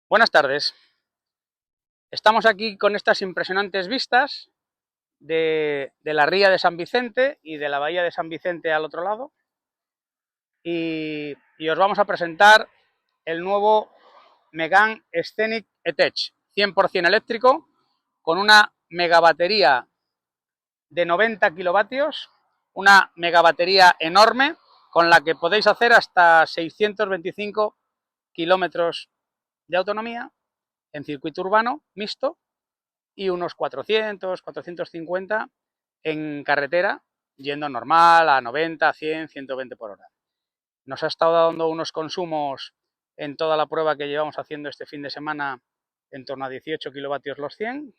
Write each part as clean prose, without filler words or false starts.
Buenas tardes. Estamos aquí con estas impresionantes vistas de la ría de San Vicente y de la bahía de San Vicente al otro lado. Y os vamos a presentar el nuevo Megane Scenic E-Tech, 100% eléctrico, con una megabatería de 90 kilovatios, una megabatería enorme con la que podéis hacer hasta 625 kilómetros de autonomía en circuito urbano mixto y unos 400, 450 en carretera, yendo normal a 90, 100, 120 por hora. Nos ha estado dando unos consumos en toda la prueba que llevamos haciendo este fin de semana en torno a 18 kilovatios los 100,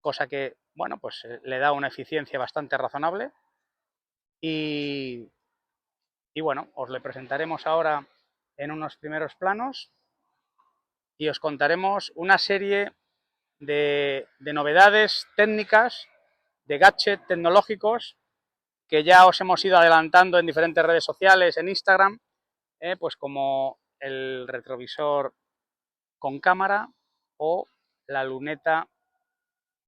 cosa que, bueno, pues le da una eficiencia bastante razonable. Y bueno, os le presentaremos ahora en unos primeros planos y os contaremos una serie de novedades técnicas, de gadgets tecnológicos que ya os hemos ido adelantando en diferentes redes sociales, en Instagram, pues como el retrovisor con cámara o la luneta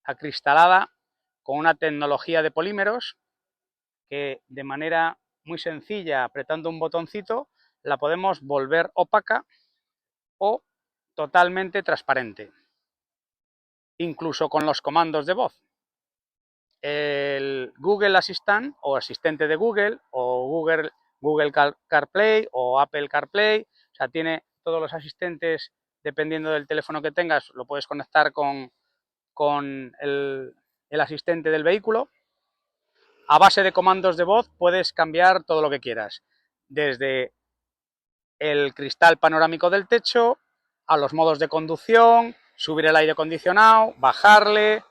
acristalada con una tecnología de polímeros que de manera muy sencilla, apretando un botoncito, la podemos volver opaca o totalmente transparente, incluso con los comandos de voz. El Google Assistant o asistente de Google o Google CarPlay o Apple CarPlay, o sea, tiene todos los asistentes dependiendo del teléfono que tengas, lo puedes conectar con el asistente del vehículo. A base de comandos de voz puedes cambiar todo lo que quieras, desde el cristal panorámico del techo a los modos de conducción, subir el aire acondicionado, bajarle,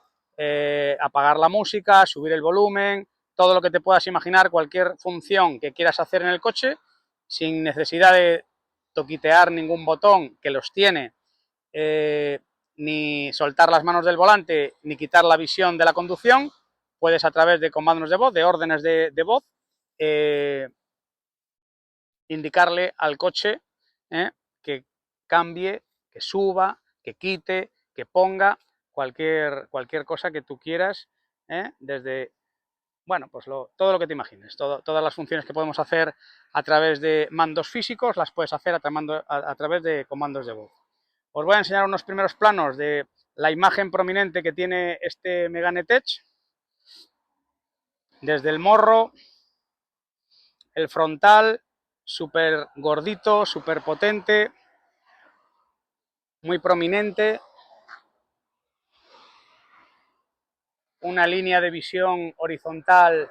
apagar la música, subir el volumen, todo lo que te puedas imaginar, cualquier función que quieras hacer en el coche, sin necesidad de toquitear ningún botón, que los tiene, ni soltar las manos del volante, ni quitar la visión de la conducción. Puedes, a través de comandos de voz, de órdenes de voz, indicarle al coche que cambie, que suba, que quite, que ponga cualquier cosa que tú quieras, desde, bueno, pues todo lo que te imagines, todas las funciones que podemos hacer a través de mandos físicos las puedes hacer a través de comandos de voz. Os voy a enseñar unos primeros planos de la imagen prominente que tiene este Megane E-Tech. Desde el morro, el frontal, súper gordito, súper potente, muy prominente, una línea de visión horizontal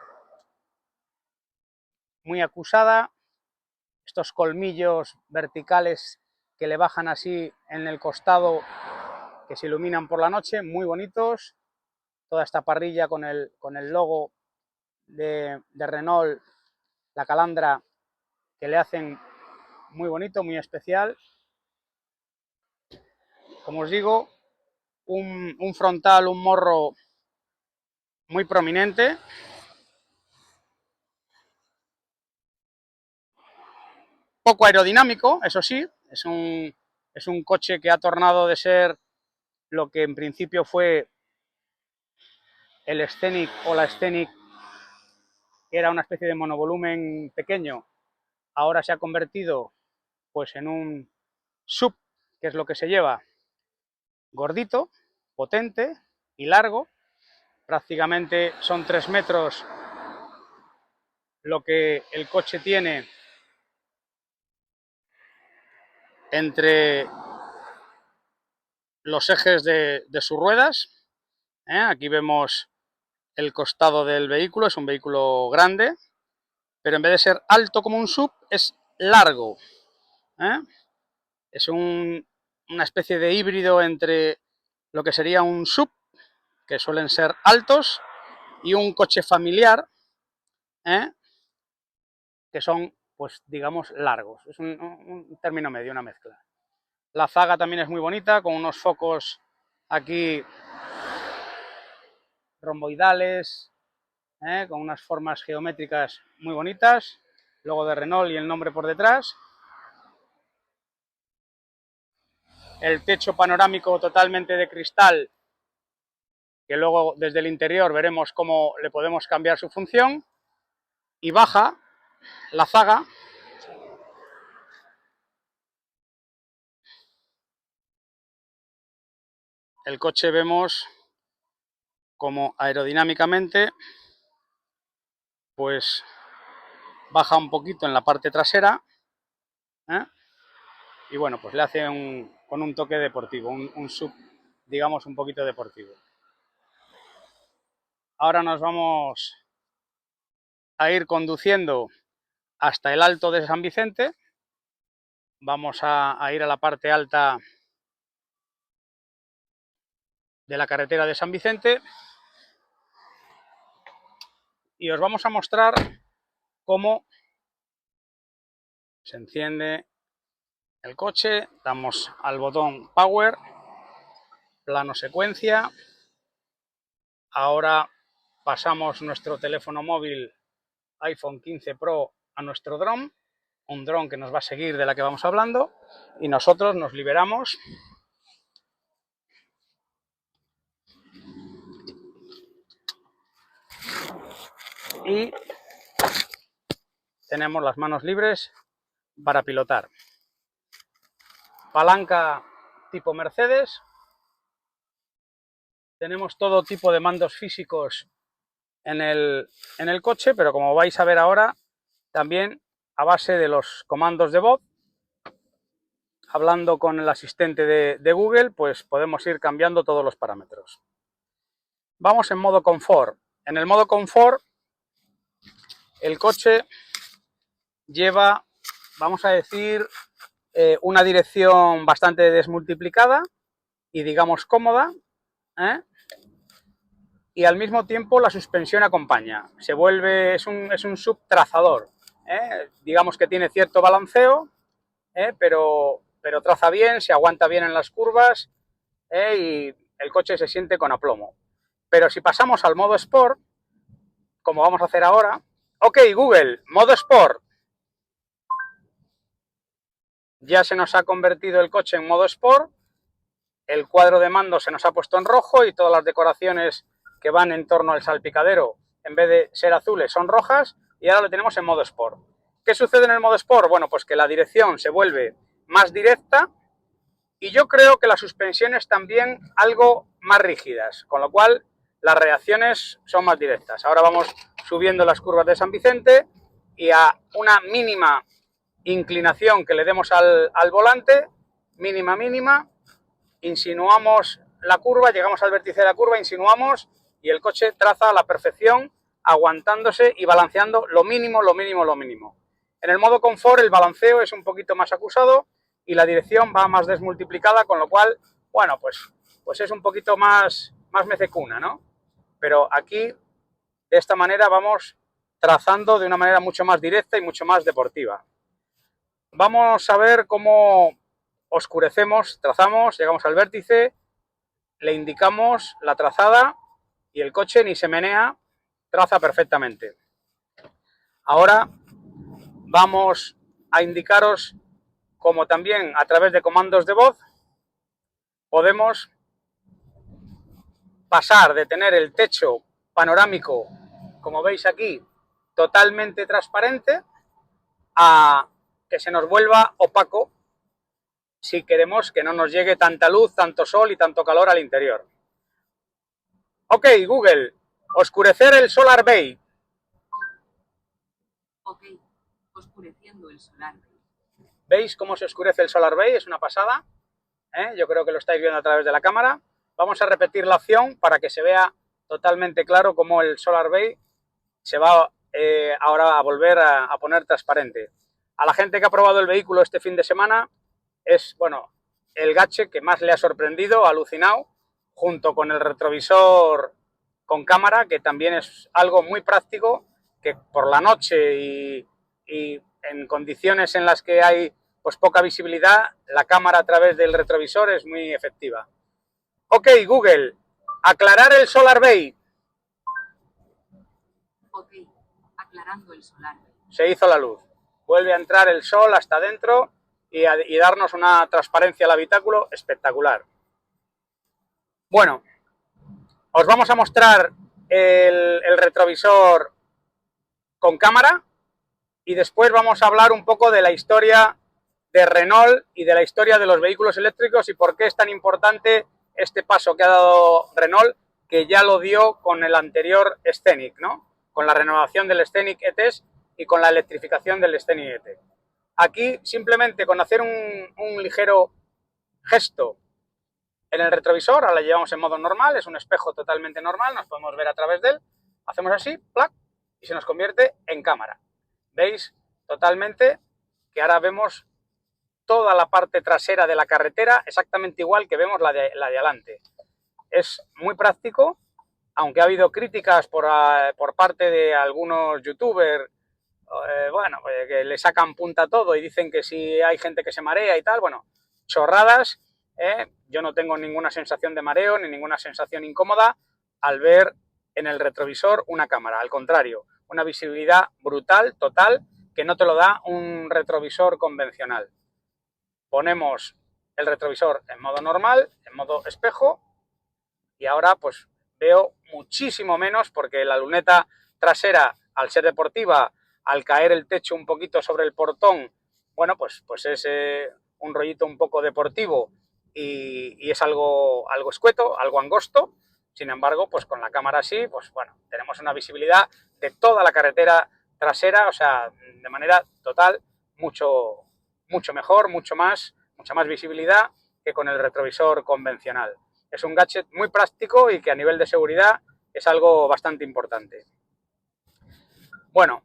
muy acusada, estos colmillos verticales que le bajan así en el costado, que se iluminan por la noche, muy bonitos, toda esta parrilla con el logo de Renault, la calandra, que le hacen muy bonito, muy especial. Como os digo, un frontal, un morro muy prominente, poco aerodinámico, eso sí, es un coche que ha tornado de ser lo que en principio fue el Scenic o la Scenic, que era una especie de monovolumen pequeño, ahora se ha convertido pues en un sub, que es lo que se lleva, gordito, potente y largo, prácticamente son 3 metros lo que el coche tiene entre los ejes de sus ruedas. Aquí vemos el costado del vehículo, es un vehículo grande, pero en vez de ser alto como un sub, es largo. Es una especie de híbrido entre lo que sería un sub, que suelen ser altos, y un coche familiar, que son, pues digamos, largos. Es un término medio, una mezcla. La zaga también es muy bonita, con unos focos aquí romboidales, con unas formas geométricas muy bonitas, logo de Renault y el nombre por detrás. el techo panorámico totalmente de cristal, que luego desde el interior veremos cómo le podemos cambiar su función, y baja la zaga el coche. Vemos como aerodinámicamente pues baja un poquito en la parte trasera, ¿eh? Y bueno, pues le hace con un toque deportivo, un sub, digamos, un poquito deportivo. Ahora nos vamos a ir conduciendo hasta el Alto de San Vicente. Vamos a ir a la parte alta de la carretera de San Vicente y os vamos a mostrar cómo se enciende el coche. Damos al botón Power, plano secuencia. Ahora pasamos nuestro teléfono móvil iPhone 15 Pro a nuestro dron, un dron que nos va a seguir de la que vamos hablando, y nosotros nos liberamos y tenemos las manos libres para pilotar. Palanca tipo Mercedes. Tenemos todo tipo de mandos físicos en el coche, pero como vais a ver ahora, también a base de los comandos de voz, hablando con el asistente de Google, pues podemos ir cambiando todos los parámetros. Vamos en modo confort. En el modo confort, el coche lleva, vamos a decir, una dirección bastante desmultiplicada y digamos cómoda, ¿eh? Y al mismo tiempo la suspensión acompaña. Se vuelve, es un subtrazador, ¿eh? Digamos que tiene cierto balanceo, pero traza bien, se aguanta bien en las curvas, y el coche se siente con aplomo. Pero si pasamos al modo Sport, como vamos a hacer ahora, ok Google, modo Sport. Ya se nos ha convertido el coche en modo Sport, el cuadro de mando se nos ha puesto en rojo y todas las decoraciones que van en torno al salpicadero, en vez de ser azules, son rojas, y ahora lo tenemos en modo Sport. ¿Qué sucede en el modo Sport? Bueno, pues que la dirección se vuelve más directa y yo creo que las suspensiones también algo más rígidas, con lo cual las reacciones son más directas. Ahora vamos subiendo las curvas de San Vicente y a una mínima inclinación que le demos al volante, mínima, insinuamos la curva, llegamos al vértice de la curva, insinuamos y el coche traza a la perfección, aguantándose y balanceando lo mínimo. En el modo confort el balanceo es un poquito más acusado y la dirección va más desmultiplicada, con lo cual, bueno, pues es un poquito más mececuna, ¿no? Pero aquí, de esta manera, vamos trazando de una manera mucho más directa y mucho más deportiva. Vamos a ver cómo oscurecemos, trazamos, llegamos al vértice, le indicamos la trazada y el coche ni se menea, traza perfectamente. Ahora vamos a indicaros cómo también a través de comandos de voz podemos pasar de tener el techo panorámico, como veis aquí, totalmente transparente, a que se nos vuelva opaco si queremos que no nos llegue tanta luz, tanto sol y tanto calor al interior. Ok, Google, oscurecer el Solar Bay. Ok, oscureciendo el Solar Bay. ¿Veis cómo se oscurece el Solar Bay? Es una pasada, ¿eh? Yo creo que lo estáis viendo a través de la cámara. Vamos a repetir la opción para que se vea totalmente claro cómo el Solar Bay se va ahora a volver a poner transparente. A la gente que ha probado el vehículo este fin de semana, es, bueno, el gadget que más le ha sorprendido, alucinado, junto con el retrovisor con cámara, que también es algo muy práctico, que por la noche y en condiciones en las que hay pues poca visibilidad, la cámara a través del retrovisor es muy efectiva. Ok, Google, aclarar el Solar Bay. Ok, aclarando el Solar Bay. Se hizo la luz. Vuelve a entrar el sol hasta adentro y darnos una transparencia al habitáculo espectacular. Bueno, os vamos a mostrar el retrovisor con cámara y después vamos a hablar un poco de la historia de Renault y de la historia de los vehículos eléctricos y por qué es tan importante este paso que ha dado Renault, que ya lo dio con el anterior Scenic, ¿no? Con la renovación del Scenic ETS y con la electrificación del Scenic ET. Aquí simplemente con hacer un ligero gesto en el retrovisor, ahora la llevamos en modo normal, es un espejo totalmente normal, nos podemos ver a través de él, hacemos así, ¡plac!, y se nos convierte en cámara. ¿Veis? Totalmente que ahora vemos toda la parte trasera de la carretera exactamente igual que vemos la de adelante. Es muy práctico, aunque ha habido críticas por parte de algunos youtubers, bueno, que le sacan punta a todo y dicen que si hay gente que se marea y tal, bueno, chorradas, yo no tengo ninguna sensación de mareo ni ninguna sensación incómoda al ver en el retrovisor una cámara, al contrario, una visibilidad brutal, total, que no te lo da un retrovisor convencional. Ponemos el retrovisor en modo normal, en modo espejo, y ahora pues veo muchísimo menos porque la luneta trasera, al ser deportiva, al caer el techo un poquito sobre el portón, bueno, pues es un rollito un poco deportivo y es algo escueto, algo angosto. Sin embargo, pues con la cámara así, pues bueno, tenemos una visibilidad de toda la carretera trasera, o sea, de manera total, mucho mejor, mucha más visibilidad que con el retrovisor convencional. Es un gadget muy práctico y que a nivel de seguridad es algo bastante importante. Bueno,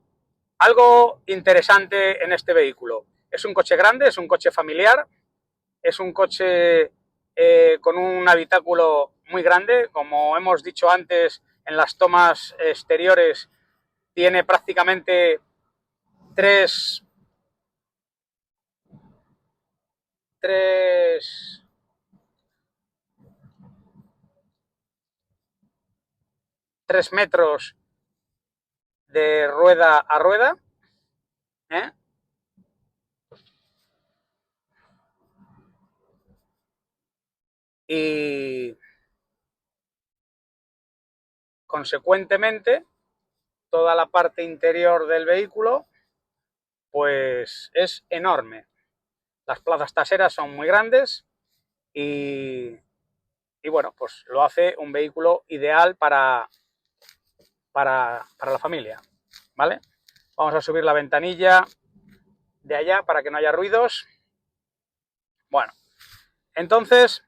algo interesante en este vehículo. Es un coche grande, es un coche familiar, es un coche con un habitáculo muy grande. Como hemos dicho antes, en las tomas exteriores tiene prácticamente tres metros de rueda a rueda, ¿eh? Y consecuentemente toda la parte interior del vehículo pues es enorme. Las plazas traseras son muy grandes y bueno, pues lo hace un vehículo ideal para la familia, ¿vale? Vamos a subir la ventanilla de allá para que no haya ruidos. Bueno, entonces,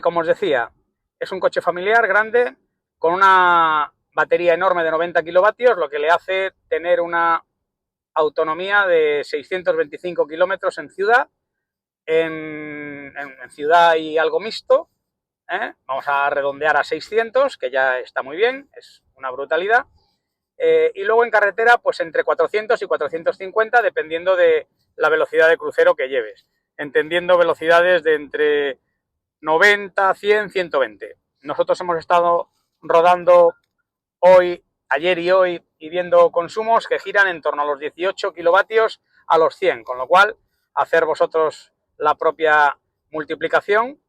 como os decía, es un coche familiar grande con una batería enorme de 90 kilovatios, lo que le hace tener una autonomía de 625 kilómetros en ciudad, en ciudad y algo mixto, vamos a redondear a 600, que ya está muy bien, es una brutalidad, y luego en carretera pues entre 400 y 450 dependiendo de la velocidad de crucero que lleves, entendiendo velocidades de entre 90, 100, 120. Nosotros hemos estado rodando hoy, ayer y hoy, y viendo consumos que giran en torno a los 18 kilovatios a los 100, con lo cual hacer vosotros la propia multiplicación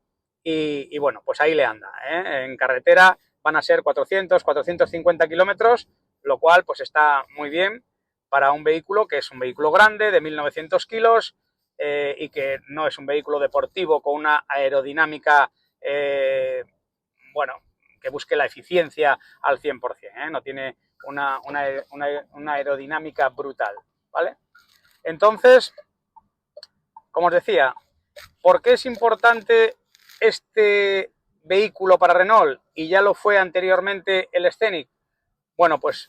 y bueno, pues ahí le anda, ¿eh? En carretera van a ser 400, 450 kilómetros, lo cual pues está muy bien para un vehículo que es un vehículo grande de 1.900 kilos y que no es un vehículo deportivo con una aerodinámica, bueno, que busque la eficiencia al 100%, ¿eh? No tiene una aerodinámica brutal, ¿vale? Entonces, como os decía, ¿por qué es importante este vehículo para Renault y ya lo fue anteriormente el Scenic? Bueno, pues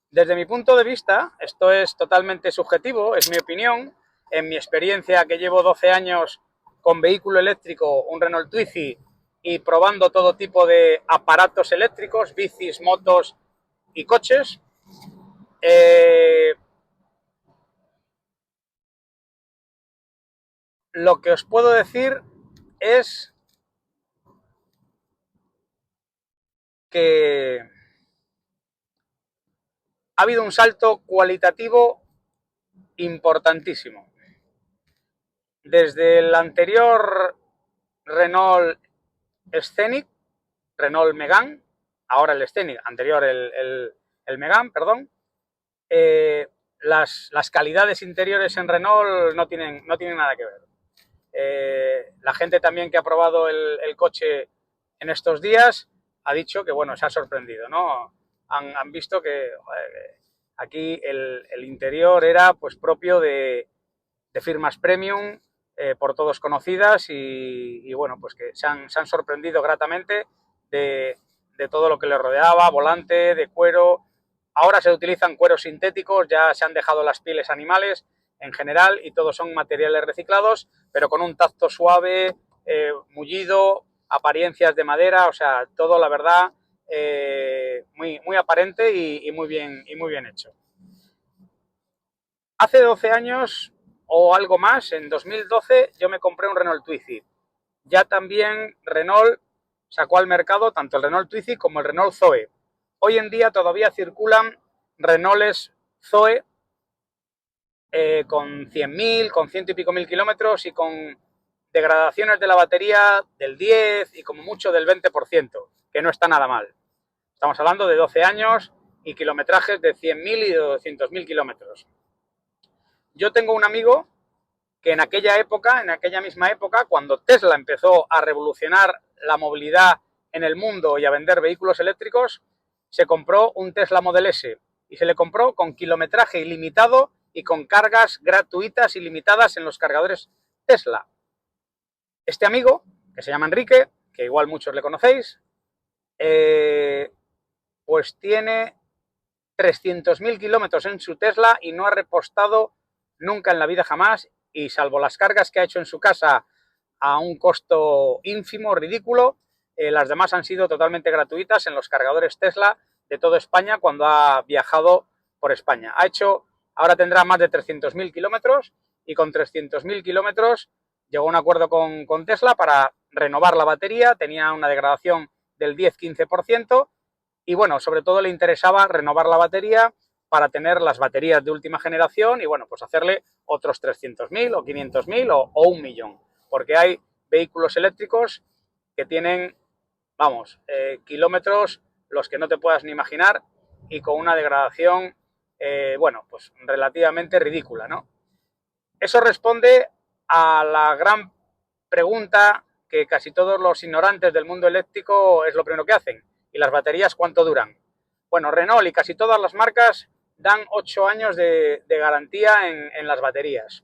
desde mi punto de vista, esto es totalmente subjetivo, es mi opinión, en mi experiencia que llevo 12 años con vehículo eléctrico, un Renault Twizy, y probando todo tipo de aparatos eléctricos, bicis, motos y coches, lo que os puedo decir es que ha habido un salto cualitativo importantísimo. desde el anterior Renault Scenic, Renault Megane, ahora el Scenic, anterior el Megane, perdón, las calidades interiores en Renault no tienen nada que ver. La gente también que ha probado el coche en estos días ha dicho que, bueno, se ha sorprendido, ¿no? Han visto que aquí el interior era pues propio de firmas premium, por todos conocidas y bueno, pues que se han sorprendido gratamente de todo lo que les rodeaba, volante, de cuero. Ahora se utilizan cueros sintéticos, ya se han dejado las pieles animales en general y todos son materiales reciclados, pero con un tacto suave, mullido, apariencias de madera, o sea, todo la verdad muy aparente y muy bien hecho. Hace 12 años o algo más, en 2012, yo me compré un Renault Twizy. Ya también Renault sacó al mercado tanto el Renault Twizy como el Renault Zoe. Hoy en día todavía circulan Renaults Zoe con 100.000, con 100 y pico mil kilómetros y con degradaciones de la batería del 10 y como mucho del 20%, que no está nada mal. Estamos hablando de 12 años y kilometrajes de 100.000 y de 200.000 kilómetros. Yo tengo un amigo que en aquella misma época, cuando Tesla empezó a revolucionar la movilidad en el mundo y a vender vehículos eléctricos, se compró un Tesla Model S y se le compró con kilometraje ilimitado y con cargas gratuitas ilimitadas en los cargadores Tesla. Este amigo, que se llama Enrique, que igual muchos le conocéis, pues tiene 300.000 kilómetros en su Tesla y no ha repostado nunca en la vida jamás, y salvo las cargas que ha hecho en su casa a un costo ínfimo, ridículo, las demás han sido totalmente gratuitas en los cargadores Tesla de toda España cuando ha viajado por España. Ahora tendrá más de 300.000 kilómetros y con 300.000 kilómetros llegó a un acuerdo con Tesla para renovar la batería, tenía una degradación del 10-15%, y bueno, sobre todo le interesaba renovar la batería para tener las baterías de última generación y bueno, pues hacerle otros 300.000 o 500.000 o 1.000.000, porque hay vehículos eléctricos que tienen, vamos, kilómetros los que no te puedas ni imaginar y con una degradación, bueno, pues relativamente ridícula, ¿no? Eso responde a la gran pregunta que casi todos los ignorantes del mundo eléctrico es lo primero que hacen. ¿Y las baterías cuánto duran? Bueno, Renault y casi todas las marcas dan 8 años de garantía en las baterías.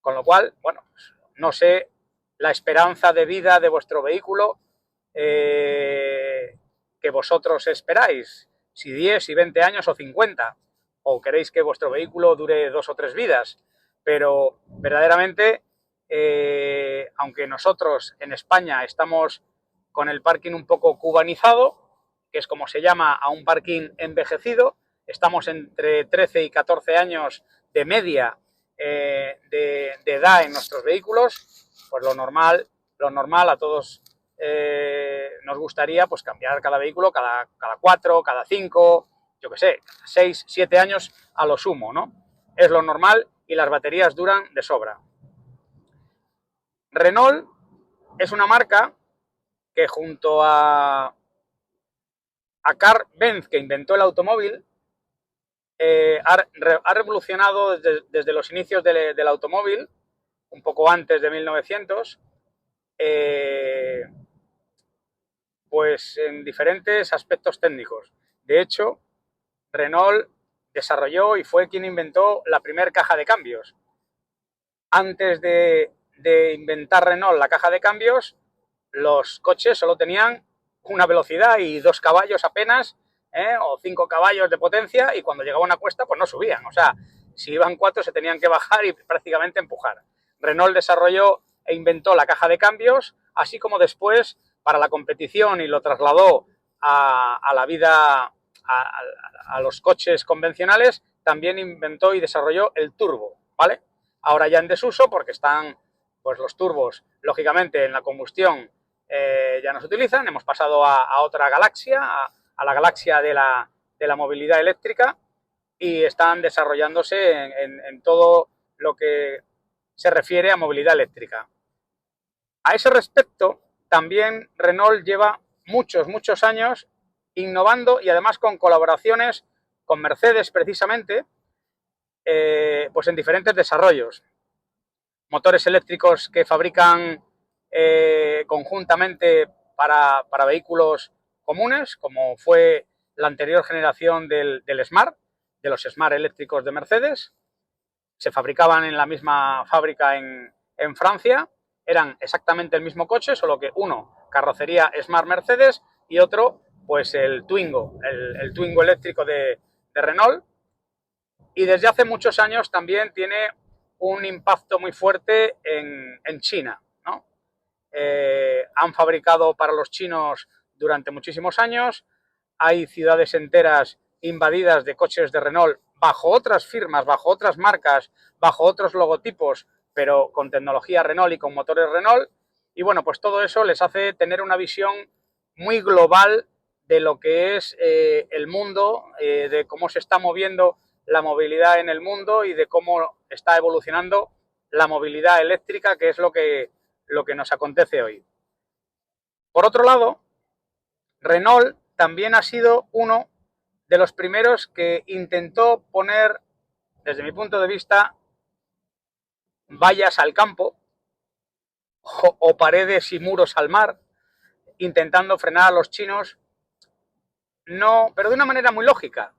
Con lo cual, bueno, pues no sé la esperanza de vida de vuestro vehículo que vosotros esperáis. Si 10, si 20 años o 50. O queréis que vuestro vehículo dure 2 o 3 vidas. Pero verdaderamente, aunque nosotros en España estamos con el parking un poco cubanizado, que es como se llama a un parking envejecido, estamos entre 13 y 14 años de media de edad en nuestros vehículos, pues lo normal a todos nos gustaría pues cambiar cada vehículo cada 4, cada 5, yo que sé, 6, 7 años a lo sumo, ¿no? Es lo normal y las baterías duran de sobra. Renault es una marca que junto a Carl Benz, que inventó el automóvil, ha revolucionado desde los inicios del automóvil, un poco antes de 1900, pues en diferentes aspectos técnicos. De hecho, Renault desarrolló y fue quien inventó la primera caja de cambios. Antes de inventar Renault la caja de cambios, los coches solo tenían una velocidad y 2 caballos apenas, o 5 caballos de potencia, y cuando llegaba una cuesta pues no subían. O sea, si iban 4 se tenían que bajar y prácticamente empujar. Renault desarrolló e inventó la caja de cambios, así como después para la competición y lo trasladó a la vida, a los coches convencionales, también inventó y desarrolló el turbo, ¿vale? Ahora ya en desuso porque están pues los turbos, lógicamente en la combustión ya no se utilizan, hemos pasado a otra galaxia, a la galaxia de la movilidad eléctrica, y están desarrollándose en todo lo que se refiere a movilidad eléctrica. A ese respecto, también Renault lleva muchos años innovando y además con colaboraciones con Mercedes precisamente, pues en diferentes desarrollos. Motores eléctricos que fabrican conjuntamente para vehículos comunes, como fue la anterior generación del Smart, de los Smart eléctricos de Mercedes. Se fabricaban en la misma fábrica en Francia, eran exactamente el mismo coche, solo que uno carrocería Smart Mercedes y otro pues el Twingo, el Twingo eléctrico de Renault. Y desde hace muchos años también tiene un impacto muy fuerte en China, ¿no? Han fabricado para los chinos durante muchísimos años, hay ciudades enteras invadidas de coches de Renault bajo otras firmas, bajo otras marcas, bajo otros logotipos, pero con tecnología Renault y con motores Renault. Y bueno, pues todo eso les hace tener una visión muy global de lo que es el mundo, de cómo se está moviendo la movilidad en el mundo y de cómo está evolucionando la movilidad eléctrica, que es lo que nos acontece hoy. Por otro lado, Renault también ha sido uno de los primeros que intentó poner, desde mi punto de vista, vallas al campo o paredes y muros al mar, intentando frenar a los chinos, no, pero de una manera muy lógica,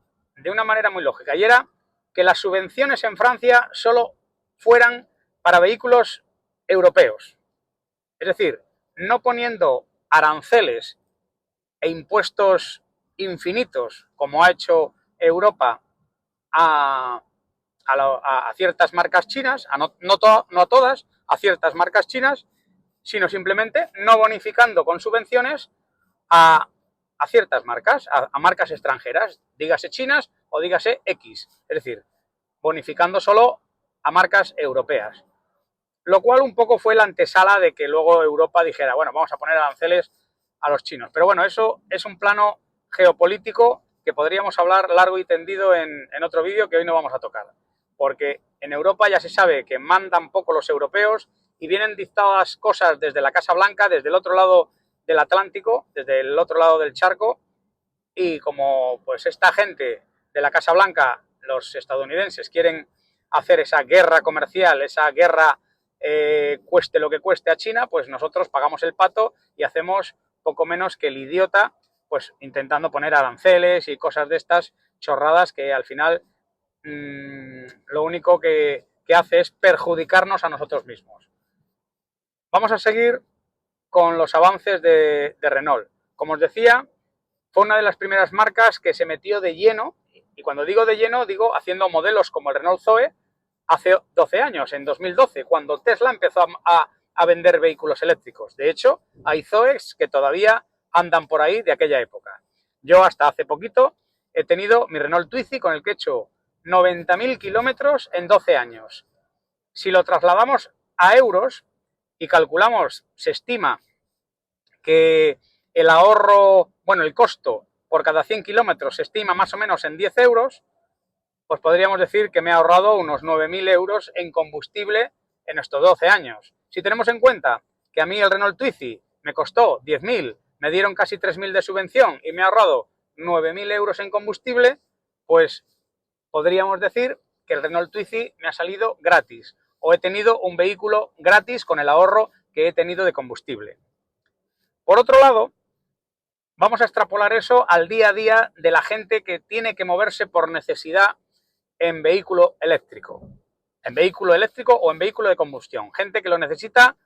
y era que las subvenciones en Francia solo fueran para vehículos europeos. Es decir, no poniendo aranceles e impuestos infinitos, como ha hecho Europa a ciertas marcas chinas, no a todas, a ciertas marcas chinas, sino simplemente no bonificando con subvenciones a ciertas marcas, a marcas extranjeras, dígase chinas o dígase X, es decir, bonificando solo a marcas europeas. Lo cual un poco fue la antesala de que luego Europa dijera, bueno, vamos a poner aranceles a los chinos. Pero bueno, eso es un plano geopolítico que podríamos hablar largo y tendido en otro vídeo que hoy no vamos a tocar. Porque en Europa ya se sabe que mandan poco los europeos y vienen dictadas cosas desde la Casa Blanca, desde el otro lado del Atlántico, desde el otro lado del charco, y como pues esta gente de la Casa Blanca, los estadounidenses, quieren hacer esa guerra comercial, esa guerra cueste lo que cueste a China, pues nosotros pagamos el pato y hacemos poco menos que el idiota, pues intentando poner aranceles y cosas de estas chorradas que al final lo único que hace es perjudicarnos a nosotros mismos. Vamos a seguir con los avances de Renault. Como os decía, fue una de las primeras marcas que se metió de lleno, y cuando digo de lleno, digo haciendo modelos como el Renault Zoe hace 12 años, en 2012, cuando Tesla empezó a vender vehículos eléctricos. De hecho, hay Zoes que todavía andan por ahí de aquella época. Yo hasta hace poquito he tenido mi Renault Twizy con el que he hecho 90.000 kilómetros en 12 años. Si lo trasladamos a euros y calculamos, se estima que el ahorro, bueno, el costo por cada 100 kilómetros se estima más o menos en 10 euros, pues podríamos decir que me he ahorrado unos 9.000 euros en combustible en estos 12 años. Si tenemos en cuenta que a mí el Renault Twizy me costó 10.000, me dieron casi 3.000 de subvención y me he ahorrado 9.000 euros en combustible, pues podríamos decir que el Renault Twizy me ha salido gratis o he tenido un vehículo gratis con el ahorro que he tenido de combustible. Por otro lado, vamos a extrapolar eso al día a día de la gente que tiene que moverse por necesidad en vehículo eléctrico o en vehículo de combustión. Gente que lo necesita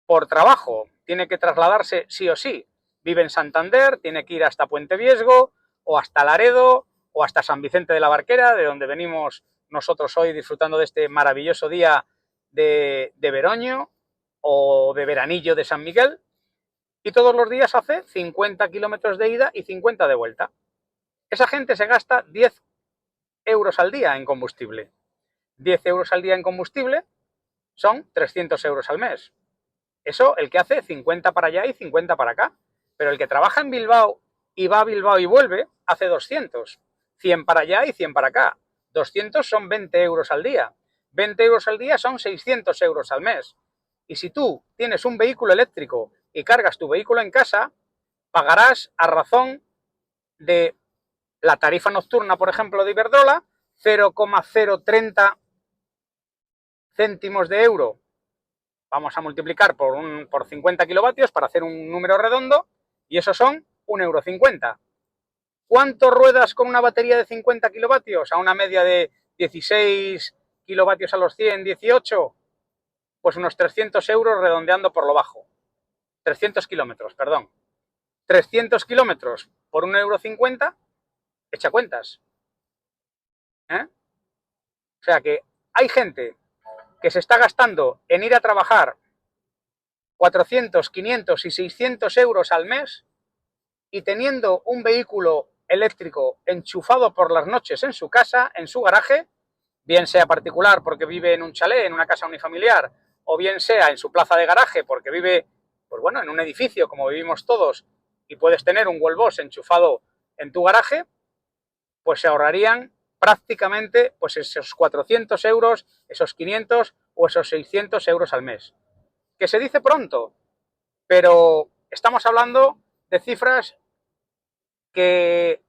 por trabajo, tiene que trasladarse sí o sí. Vive en Santander, tiene que ir hasta Puente Viesgo o hasta Laredo o hasta San Vicente de la Barquera, de donde venimos nosotros hoy disfrutando de este maravilloso día de veroño o de veranillo de San Miguel. Y todos los días hace 50 kilómetros de ida y 50 de vuelta. Esa gente se gasta 10 euros al día en combustible. 10 euros al día en combustible son 300 euros al mes. Eso el que hace 50 para allá y 50 para acá. Pero el que trabaja en Bilbao y va a Bilbao y vuelve, hace 200. 100 para allá y 100 para acá. 200 son 20 euros al día. 20 euros al día son 600 euros al mes. Y si tú tienes un vehículo eléctrico y cargas tu vehículo en casa, pagarás a razón de la tarifa nocturna, por ejemplo, de Iberdrola, 0,030 céntimos de euro. Vamos a multiplicar por 50 kilovatios para hacer un número redondo y eso son 1,50 €. ¿Cuánto ruedas con una batería de 50 kilovatios a una media de 16 kilovatios a los 100, 18? Pues unos 300 euros redondeando por lo bajo. 300 kilómetros, perdón. 300 kilómetros por 1,50 €, echa cuentas. O sea que hay gente que se está gastando en ir a trabajar 400, 500 y 600 euros al mes y teniendo un vehículo eléctrico enchufado por las noches en su casa, en su garaje, bien sea particular porque vive en un chalet, en una casa unifamiliar, o bien sea en su plaza de garaje porque vive, pues bueno, en un edificio como vivimos todos y puedes tener un Wallbox enchufado en tu garaje, pues se ahorrarían prácticamente pues esos 400 euros, esos 500 o esos 600 euros al mes. Que se dice pronto, pero estamos hablando de cifras que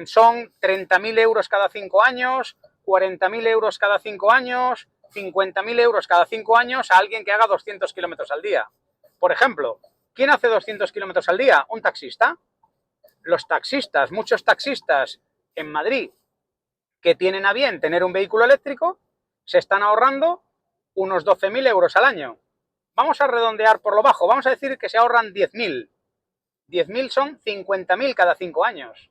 son 30.000 euros cada 5 años, 40.000 euros cada 5 años, 50.000 euros cada 5 años a alguien que haga 200 kilómetros al día. Por ejemplo, ¿quién hace 200 kilómetros al día? ¿Un taxista? Los taxistas, muchos taxistas en Madrid que tienen a bien tener un vehículo eléctrico, se están ahorrando unos 12.000 euros al año. Vamos a redondear por lo bajo, vamos a decir que se ahorran 10.000. 10.000 son 50.000 cada 5 años.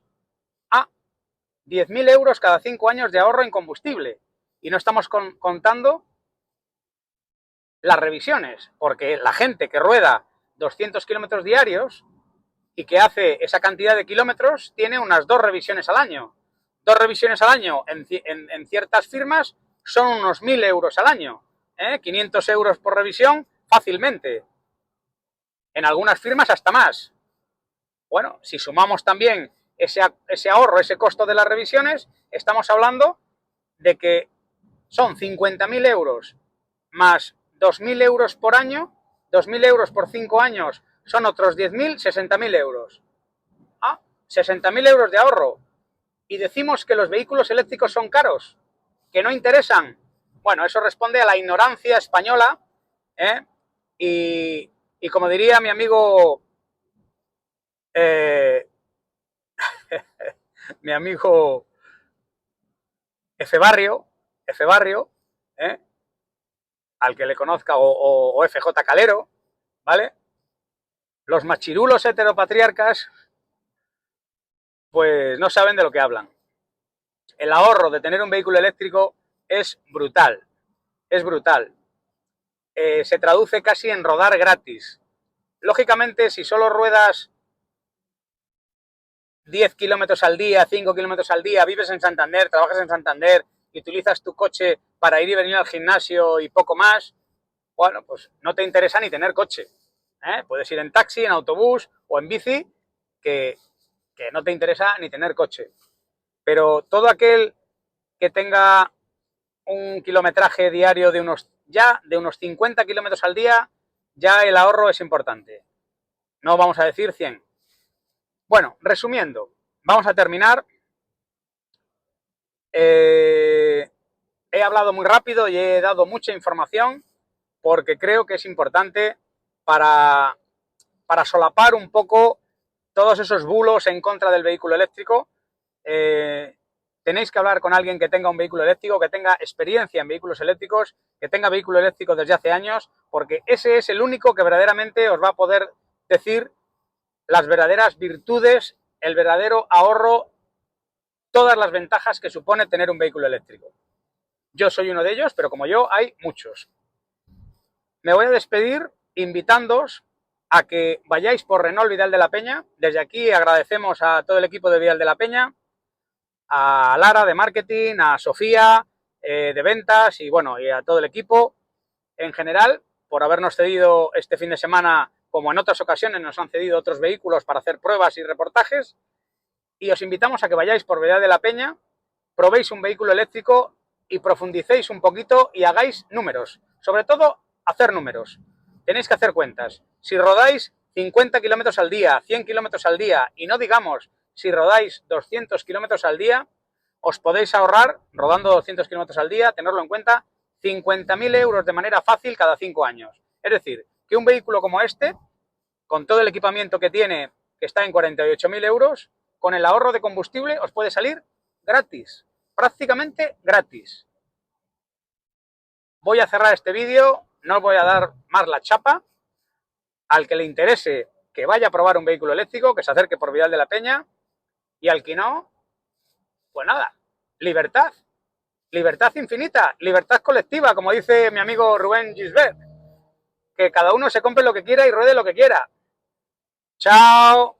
10.000 euros cada 5 años de ahorro en combustible. Y no estamos contando las revisiones, porque la gente que rueda 200 kilómetros diarios y que hace esa cantidad de kilómetros tiene unas 2 revisiones al año. 2 revisiones al año en ciertas firmas son unos 1.000 euros al año. 500 euros por revisión fácilmente. En algunas firmas hasta más. Bueno, si sumamos también ese ahorro, ese costo de las revisiones, estamos hablando de que son 50.000 euros más 2.000 euros por año, 2.000 euros por 5 años son otros 10.000, 60.000 euros. 60.000 euros de ahorro. Y decimos que los vehículos eléctricos son caros, que no interesan. Bueno, eso responde a la ignorancia española, y como diría mi amigo mi amigo F. Barrio, al que le conozca, o FJ Calero, ¿vale? Los machirulos heteropatriarcas, pues no saben de lo que hablan. El ahorro de tener un vehículo eléctrico es brutal, es brutal. Se traduce casi en rodar gratis. Lógicamente, si solo ruedas 10 kilómetros al día, 5 kilómetros al día, vives en Santander, trabajas en Santander y utilizas tu coche para ir y venir al gimnasio y poco más, bueno, pues no te interesa ni tener coche. Puedes ir en taxi, en autobús o en bici, que no te interesa ni tener coche. Pero todo aquel que tenga un kilometraje diario de unos 50 kilómetros al día, ya el ahorro es importante. No vamos a decir 100. Bueno, resumiendo, vamos a terminar. He hablado muy rápido y he dado mucha información porque creo que es importante para solapar un poco todos esos bulos en contra del vehículo eléctrico. Tenéis que hablar con alguien que tenga un vehículo eléctrico, que tenga experiencia en vehículos eléctricos, que tenga vehículo eléctrico desde hace años, porque ese es el único que verdaderamente os va a poder decir las verdaderas virtudes, el verdadero ahorro, todas las ventajas que supone tener un vehículo eléctrico. Yo soy uno de ellos, pero como yo hay muchos. Me voy a despedir invitándoos a que vayáis por Renault Vidal de la Peña. Desde aquí agradecemos a todo el equipo de Vidal de la Peña, a Lara de marketing, a Sofía de ventas y bueno, y a todo el equipo en general por habernos cedido este fin de semana, como en otras ocasiones nos han cedido otros vehículos para hacer pruebas y reportajes. Y os invitamos a que vayáis por Vidal de la Peña, probéis un vehículo eléctrico y profundicéis un poquito y hagáis números. Sobre todo, hacer números. Tenéis que hacer cuentas. Si rodáis 50 kilómetros al día, 100 kilómetros al día, y no digamos si rodáis 200 kilómetros al día, os podéis ahorrar, rodando 200 kilómetros al día, tenerlo en cuenta, 50.000 euros de manera fácil cada 5 años. Es decir, que un vehículo como este, con todo el equipamiento que tiene, que está en 48.000 euros, con el ahorro de combustible os puede salir gratis, prácticamente gratis. Voy a cerrar este vídeo, no os voy a dar más la chapa. Al que le interese que vaya a probar un vehículo eléctrico, que se acerque por Vidal de la Peña, y al que no, pues nada, libertad. Libertad infinita, libertad colectiva, como dice mi amigo Rubén Gisbert. Que cada uno se compre lo que quiera y ruede lo que quiera. ¡Chao!